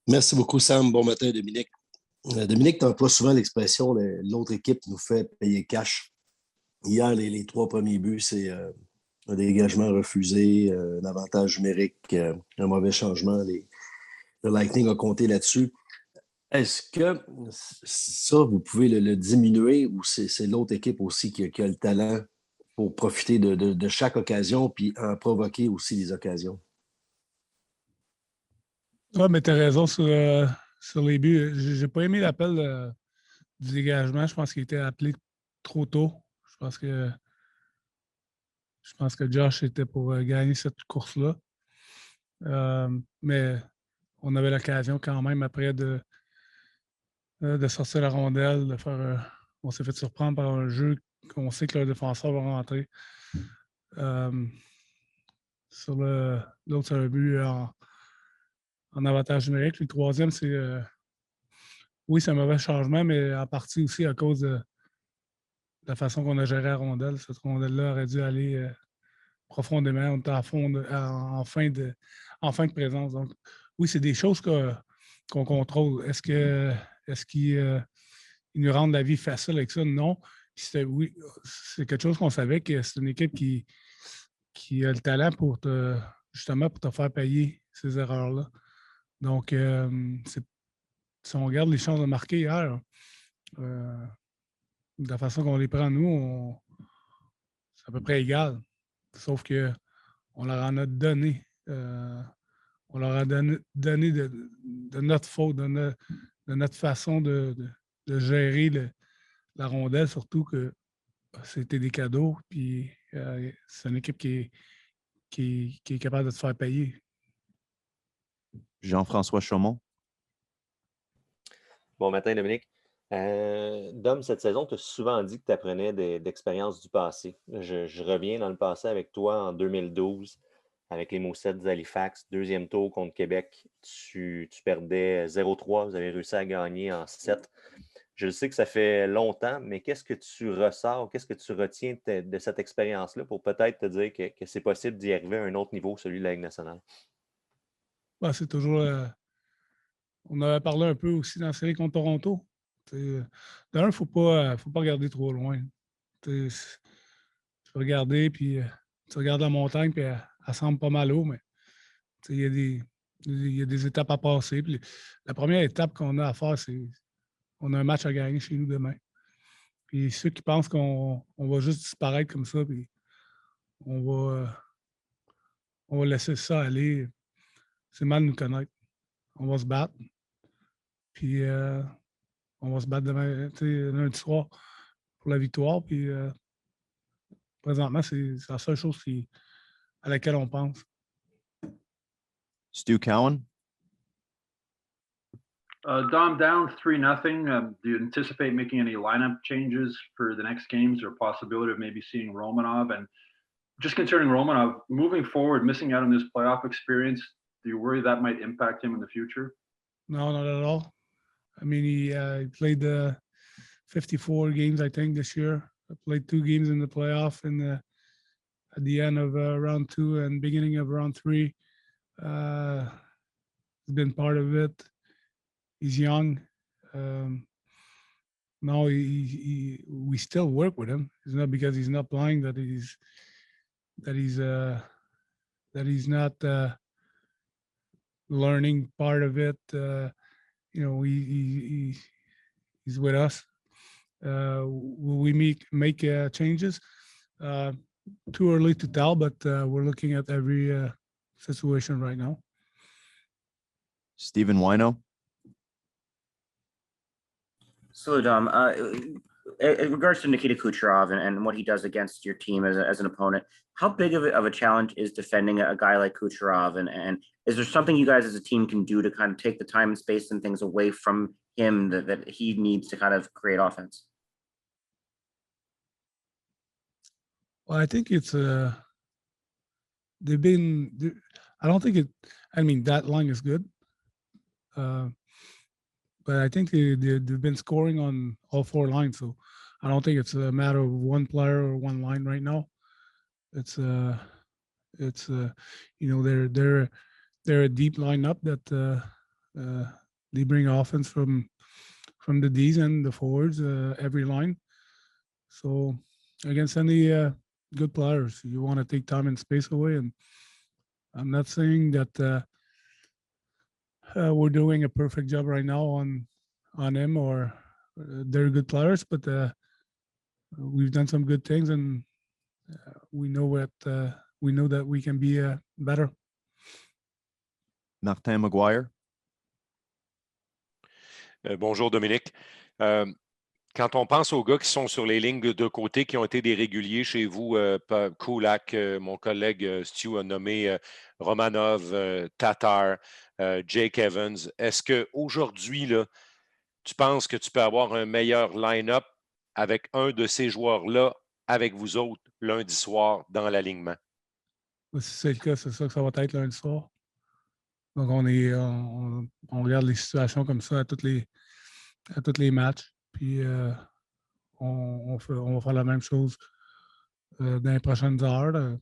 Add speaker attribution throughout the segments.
Speaker 1: Merci beaucoup, Sam. Bon matin, Dominique. Dominique, tu emploies souvent l'expression l'autre équipe nous fait payer cash. Hier, les trois premiers buts, c'est un dégagement refusé, un avantage numérique, un mauvais changement. Le Lightning a compté là-dessus. Est-ce que ça, vous pouvez le diminuer ou c'est l'autre équipe aussi qui a le talent pour profiter de chaque occasion puis en provoquer aussi des occasions?
Speaker 2: Oui, mais tu as raison sur les buts. J'ai pas aimé l'appel du dégagement. Je pense qu'il était appelé trop tôt. Je pense que Josh était pour gagner cette course-là. Mais on avait l'occasion quand même après de sortir la rondelle, de faire. On s'est fait surprendre par un jeu qu'on sait que le défenseur va rentrer. Sur l'autre, c'est un but en avantage numérique. Le troisième, c'est. Oui, c'est un mauvais changement, mais en partie aussi à cause de la façon qu'on a géré la rondelle. Cette rondelle-là aurait dû aller profondément. On était en fin de présence. Donc, oui, c'est des choses qu'on contrôle. Est-ce qu'ils nous rendent la vie facile avec ça? Non. Oui, c'est quelque chose qu'on savait que c'est une équipe qui a le talent justement pour te faire payer ces erreurs-là. Donc, si on regarde les chances de marquer hier, de la façon qu'on les prend, nous, c'est à peu près égal. Sauf qu'on leur en a donné. On leur a donné de notre faute, de notre façon de gérer la rondelle, surtout que c'était des cadeaux. Puis c'est une équipe qui est capable de te faire payer.
Speaker 3: Jean-François Chaumont.
Speaker 4: Bon matin, Dominique. Dom, cette saison, tu as souvent dit que tu apprenais d'expériences du passé. Je reviens dans le passé avec toi en 2012, avec les Moussets d'Halifax, deuxième tour contre Québec. Tu perdais 0-3, vous avez réussi à gagner en 7. Je sais que ça fait longtemps, mais qu'est-ce que tu ressors, qu'est-ce que tu retiens de cette expérience-là pour peut-être te dire que c'est possible d'y arriver à un autre niveau, celui de la Ligue nationale?
Speaker 2: Ben, c'est toujours. On avait parlé un peu aussi dans la série contre Toronto. D'un, il ne faut pas regarder trop loin. Tu peux regarder, puis tu regardes la montagne, puis elle semble pas mal haut, mais il y a des étapes à passer. Puis la première étape qu'on a à faire, c'est on a un match à gagner chez nous demain. Puis ceux qui pensent qu'on va juste disparaître comme ça, puis on va laisser ça aller, c'est mal nous connaître. On va se battre. Puis on va se battre demain, lundi soir pour la victoire. Puis présentement, c'est la seule chose à laquelle on pense.
Speaker 3: Stu Cowan.
Speaker 5: Dom, down 3-0. Do you anticipate making any lineup changes for the next games or possibility of maybe seeing Romanov? And just concerning Romanov, moving forward, missing out on this playoff experience, do you worry that might impact him in the future?
Speaker 2: No, not at all. I mean, he played 54 games, I think, this year. I played 2 games in the playoff at the end of round 2 and beginning of round 3. He's been part of it. He's young. No, we still work with him. It's not because he's not playing that he's not learning part of it. He's with us. Will we make changes? Too early to tell, but we're looking at every situation right now.
Speaker 3: Stephen Wino.
Speaker 6: So, Dom, in regards to Nikita Kucherov and what he does against your team as an opponent, how big of a challenge is defending a guy like Kucherov? And is there something you guys as a team can do to kind of take the time and space and things away from him that he needs to kind of create offense?
Speaker 2: Well, I think it's I don't think that line is good. But I think they've been scoring on all 4 lines, so I don't think it's a matter of one player or one line right now. They're a deep lineup that they bring offense from the Ds and the forwards, every line. So against any good players, you want to take time and space away. And I'm not saying that we're doing a perfect job right now on him, or they're good players, but we've done some good things, and we know that we can be better.
Speaker 3: Martin McGuire.
Speaker 7: Bonjour Dominique. Quand on pense aux gars qui sont sur les lignes de côté, qui ont été des réguliers chez vous, Kulak, mon collègue Stu a nommé Romanov, Tatar, Jake Evans, est-ce qu'aujourd'hui, tu penses que tu peux avoir un meilleur line-up avec un de ces joueurs-là, avec vous autres, lundi soir, dans l'alignement?
Speaker 2: Si c'est le cas, c'est ça que ça va être lundi soir. Donc, on regarde les situations comme ça à tous les matchs. Puis, on va faire la même chose dans les prochaines heures, dans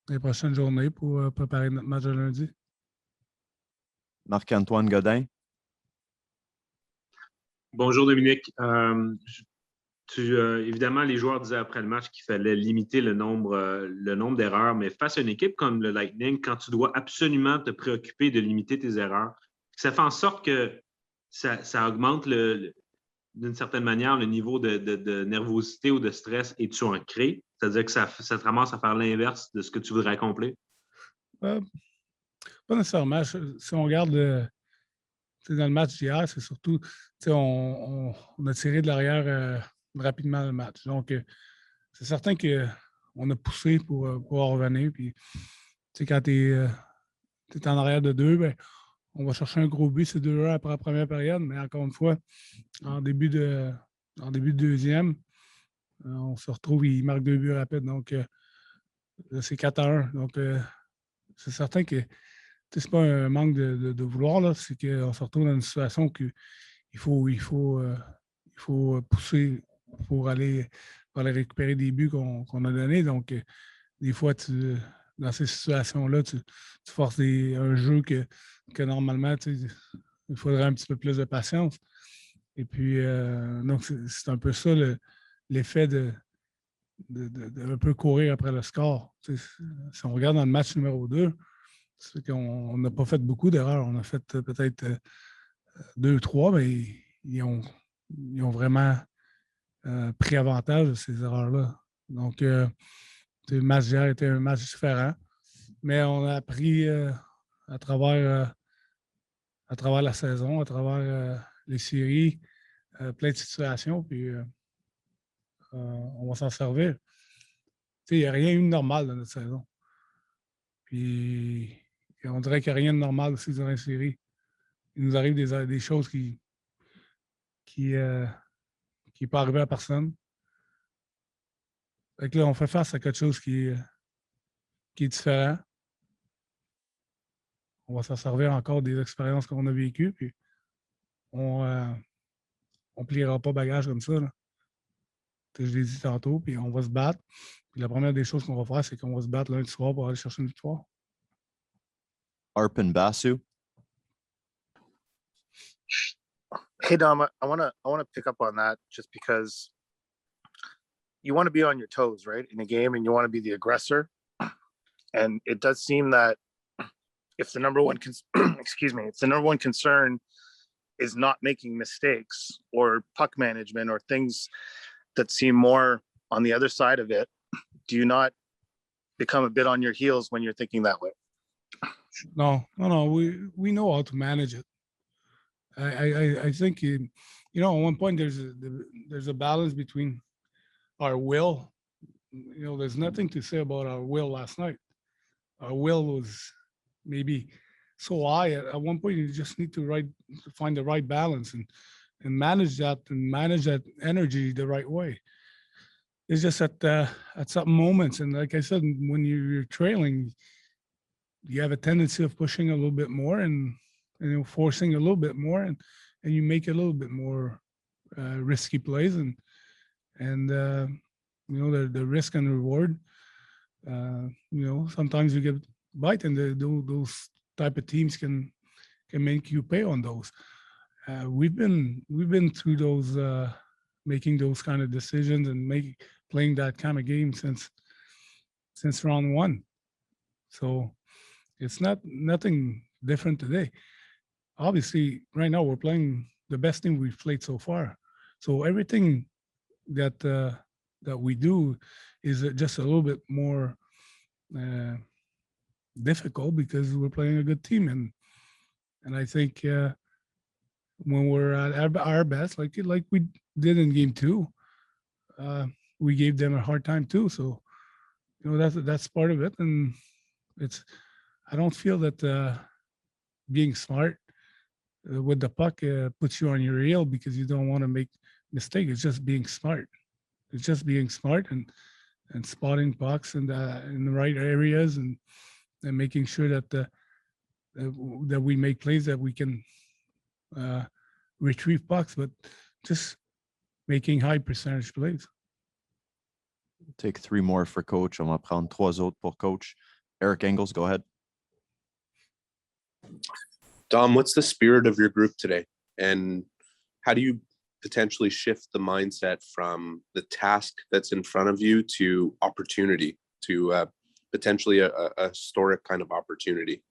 Speaker 2: les prochaines journées pour préparer notre match de lundi.
Speaker 3: Marc-Antoine Godin.
Speaker 8: Bonjour Dominique. Évidemment, les joueurs disaient après le match qu'il fallait limiter le nombre d'erreurs, mais face à une équipe comme le Lightning, quand tu dois absolument te préoccuper de limiter tes erreurs, ça fait en sorte que ça augmente d'une certaine manière le niveau de nervosité ou de stress et tu ancré. C'est-à-dire que ça te ramasse à faire l'inverse de ce que tu voudrais accomplir?
Speaker 2: Pas nécessairement. Si on regarde dans le match d'hier, c'est surtout on a tiré de l'arrière rapidement le match. Donc, c'est certain qu'on a poussé pour revenir. Puis, quand tu es en arrière de 2, ben, on va chercher un gros but, c'est 2-1 après la première période. Mais encore une fois, en début de deuxième, on se retrouve, il marque 2 buts rapides. Donc, là, c'est 4-1. Donc, c'est certain que c'est pas un manque de vouloir, là, c'est qu'on se retrouve dans une situation qu'il faut pousser pour aller récupérer des buts qu'on a donnés. Donc, des fois, dans ces situations-là, tu forces un jeu que normalement, il faudrait un petit peu plus de patience. Et puis, donc, c'est un peu ça l'effet de un peu courir après le score. Si on regarde dans le match numéro 2, c'est qu'on n'a pas fait beaucoup d'erreurs. On a fait peut-être 2 ou 3, mais ils ont vraiment pris avantage de ces erreurs-là. Donc, le match d'hier était un match différent, mais on a appris à travers la saison, à travers les séries, plein de situations, puis on va s'en servir. Il n'y a rien eu de normal dans notre saison. Puis, on dirait qu'il n'y a rien de normal aussi dans la série. Il nous arrive des choses qui n'est pas arrivé à personne. Fait que là, on fait face à quelque chose qui est différent. On va s'en servir encore des expériences qu'on a vécues, puis on ne pliera pas bagage comme ça. Là. Je l'ai dit tantôt, puis on va se battre. Puis la première des choses qu'on va faire, c'est qu'on va se battre lundi soir pour aller chercher une victoire.
Speaker 3: Arpin Basu.
Speaker 9: Hey Dom, I want to pick up on that just because you want to be on your toes, right, in a game, and you want to be the aggressor. And it does seem that if the number one concern is not making mistakes or puck management or things that seem more on the other side of it, do you not become a bit on your heels when you're thinking that way?
Speaker 2: No. We know how to manage it. I think at one point there's a balance between our will. There's nothing to say about our will last night. Our will was maybe so high at one point. You just need to find the right balance and manage that energy the right way. It's just at some moments, and like I said, when you're trailing, you have a tendency of pushing a little bit more and forcing a little bit more, and you make a little bit more risky plays, and the risk and reward. Sometimes you get bite, and those type of teams can make you pay on those. We've been through those, making those kind of decisions and playing that kind of game since round one. So it's nothing different today. Obviously, right now we're playing the best team we've played so far. So everything that we do is just a little bit more difficult because we're playing a good team, and I think when we're at our best, like we did in game 2, we gave them a hard time too. So that's part of it, and I don't feel that being smart with the puck puts you on your heel because you don't want to make mistakes. It's just being smart. It's just being smart and spotting pucks in the right areas and making sure that that we make plays that we can retrieve pucks, but just making high percentage plays.
Speaker 3: Take 3 more for coach. On va prendre 3 autres pour coach. Eric Engels, go ahead.
Speaker 10: Dom, what's the spirit of your group today? And how do you potentially shift the mindset from the task that's in front of you to opportunity, to potentially a historic kind of opportunity?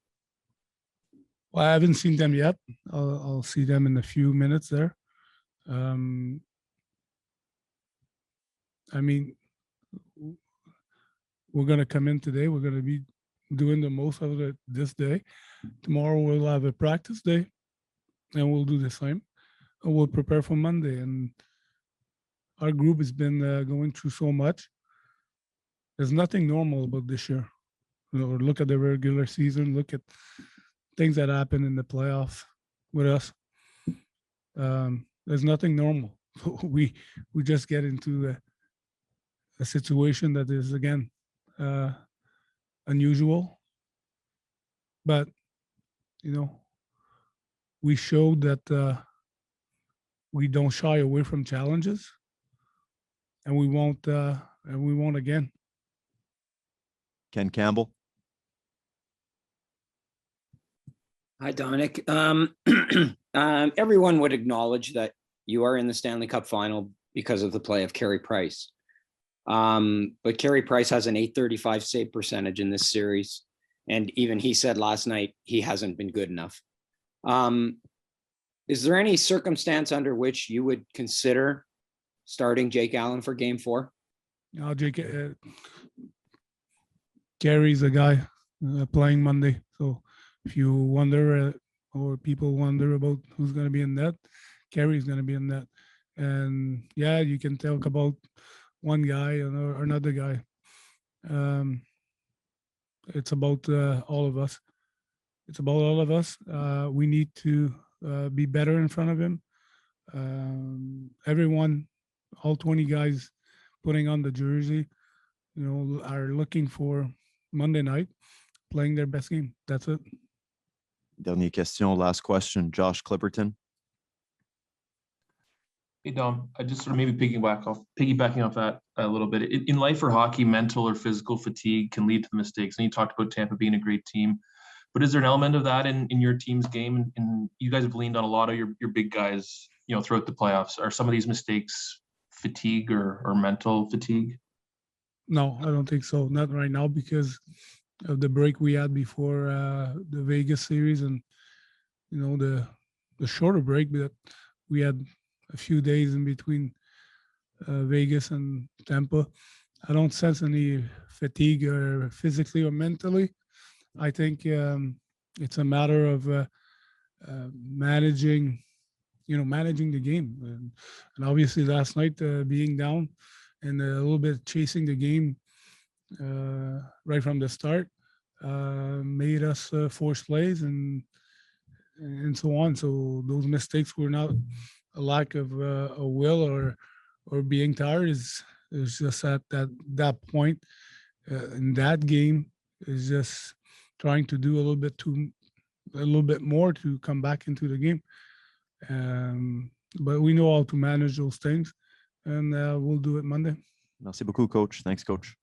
Speaker 2: Well, I haven't seen them yet. I'll see them in a few minutes there. I mean, we're going to come in today. We're going to be doing the most of it this day. Tomorrow we'll have a practice day, and we'll do the same. And we'll prepare for Monday. And our group has been going through so much. There's nothing normal about this year. Look at the regular season. Look at things that happen in the playoffs with us. There's nothing normal. We just get into a situation that is, again, unusual. But we showed that we don't shy away from challenges, and we won't again.
Speaker 3: Ken Campbell.
Speaker 11: Hi, Dominic. Everyone would acknowledge that you are in the Stanley Cup final because of the play of Carey Price. But Carey Price has an .835 save percentage in this series. And even he said last night he hasn't been good enough. Is there any circumstance under which you would consider starting Jake Allen for Game 4?
Speaker 2: Carey's a guy playing Monday. So if you wonder or people wonder about who's going to be in net, Carey's going to be in net. And yeah, you can talk about one guy or another guy. It's about all of us. It's about all of us. We need to be better in front of him. Everyone, all 20 guys putting on the jersey, are looking for Monday night, playing their best game. That's it.
Speaker 3: Dernière question, last question. Josh Clipperton.
Speaker 12: Hey, Dom, I just sort of maybe piggybacking off that a little bit. In life or hockey, mental or physical fatigue can lead to the mistakes. And you talked about Tampa being a great team. But is there an element of that in your team's game? And you guys have leaned on a lot of your big guys, throughout the playoffs. Are some of these mistakes fatigue or mental fatigue?
Speaker 2: No, I don't think so. Not right now because of the break we had before the Vegas series and, the shorter break that we had a few days in between Vegas and Tampa. I don't sense any fatigue or physically or mentally. I think it's a matter of managing the game. And obviously last night being down and a little bit chasing the game right from the start made us force plays and so on. So those mistakes were not a lack of a will or being tired. Is just at that point in that game is just trying to do a little bit more to come back into the game. But we know how to manage those things, and we'll do it Monday.
Speaker 3: Merci beaucoup, Coach. Thanks, Coach.